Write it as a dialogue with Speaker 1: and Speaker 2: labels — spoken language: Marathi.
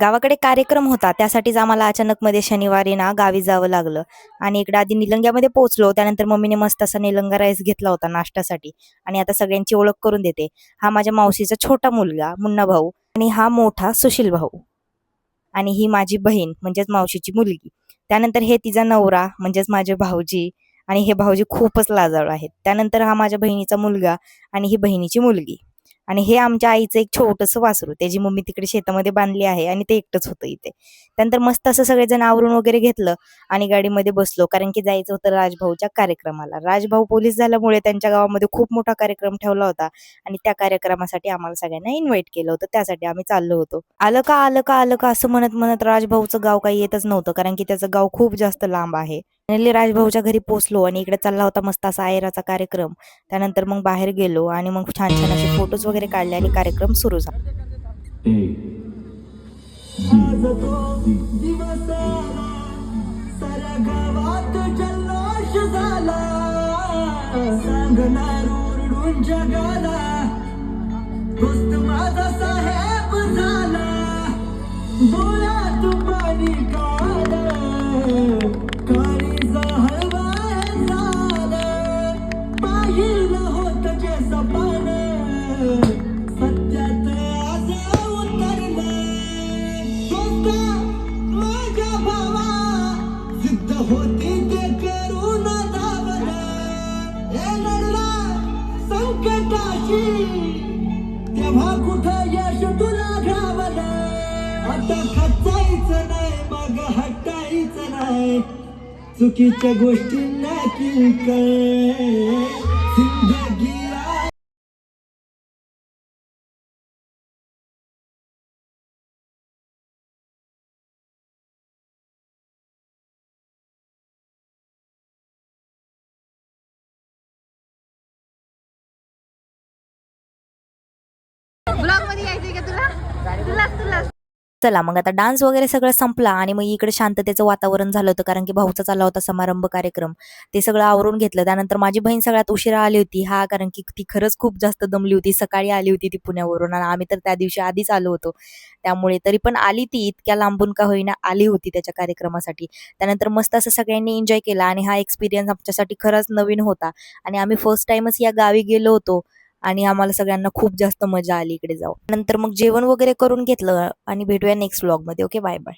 Speaker 1: गावाकडे कार्यक्रम होता त्यासाठीच आम्हाला अचानक मध्ये शनिवारी ना गावी जावं लागलं. आणि इकडे आधी निलंग्यामध्ये पोहोचलो. त्यानंतर मम्मीने मस्त असा निलंगा राईस घेतला होता नाश्त्यासाठी. आणि आता सगळ्यांची ओळख करून देते. हा माझ्या मावशीचा छोटा मुलगा मुन्ना भाऊ आणि हा मोठा सुशील भाऊ. आणि ही माझी बहीण म्हणजेच मावशीची मुलगी. त्यानंतर हे तिचा नवरा म्हणजेच माझे भाऊजी. आणि हे भाऊजी खूपच लाजाळू आहेत. त्यानंतर हा माझ्या बहिणीचा मुलगा आणि ही बहिणीची मुलगी. आणि हे आमच्या आईचं एक छोटंसं वासरू. त्याची मम्मी तिकडे शेतामध्ये बांधली आहे आणि ते एकटंच होतं इथे. त्यानंतर मस्त असं सगळेजण आवरून वगैरे घेतलं आणि गाडीमध्ये बसलो, कारण की जायचं होतं राजभाऊच्या कार्यक्रमाला. राजभाऊ पोलीस झाल्यामुळे त्यांच्या गावामध्ये खूप मोठा कार्यक्रम ठेवला होता आणि त्या कार्यक्रमासाठी आम्हाला सगळ्यांना इन्व्हाइट केलं होतं. त्यासाठी आम्ही चाललो होतो. आलं का आलं का आलं का असं म्हणत म्हणत राजभाऊचं गाव काही येतच नव्हतं, कारण की त्याचं गाव खूप जास्त लांब आहे. फायनली राजभाऊच्या घरी पोहोचलो आणि इकडे चालला होता मस्त असा आहेराचा कार्यक्रम. त्यानंतर मग बाहेर गेलो आणि मग छान छान असे फोटोज वगैरे काढले आणि कार्यक्रम सुरू झाला.
Speaker 2: आज तो दिवस आला, साऱ्या गावात जल्लोष झाला, सांगणार ओरडून जगाला, दोस्त माझा साहेब झाला, डोळ्यात पाणी काढ, काळीजा हळवाय झालं, पाहिलं होतं जे सपन सत्यात आज उतरलं. माझ्या भावा जिद्द होती ते करून धावलं, हे लढला संकटाशी, तेव्हा कुठं यश तुला घावलं. आता खचायचं नाही मग हटायचं नाही, चुकीच्या गोष्टींना किलकळ जिंदगी.
Speaker 3: ब्लॉग मध्ये यायचंय का तुला? तुला तुला
Speaker 1: चला मग आता डान्स वगैरे सगळं संपला आणि मग इकडे शांततेचं वातावरण झालं होतं, कारण की भाऊचा चालला होता समारंभ कार्यक्रम. ते सगळं आवरून घेतलं. त्यानंतर माझी बहीण सगळ्यात उशिरा आली होती. हा, कारण की ती खरंच खूप जास्त दमली होती. सकाळी आली होती ती पुण्यावरून आणि आम्ही तर त्या दिवशी आधीच आलो होतो. त्यामुळे तरी पण आली ती, इतक्या लांबून का होईना आली होती त्याच्या कार्यक्रमासाठी. त्यानंतर मस्त असं सगळ्यांनी एन्जॉय केला आणि हा एक्सपिरियन्स आमच्यासाठी खरंच नवीन होता. आणि आम्ही फर्स्ट टाइमच या गावी गेलो होतो आणि आम्हाला सगळ्यांना खूप जास्त मजा आली इकडे जाऊन. नंतर मग जेवण वगैरे करून घेतलं आणि भेटूया नेक्स्ट व्लॉग मध्ये. Okay, bye bye.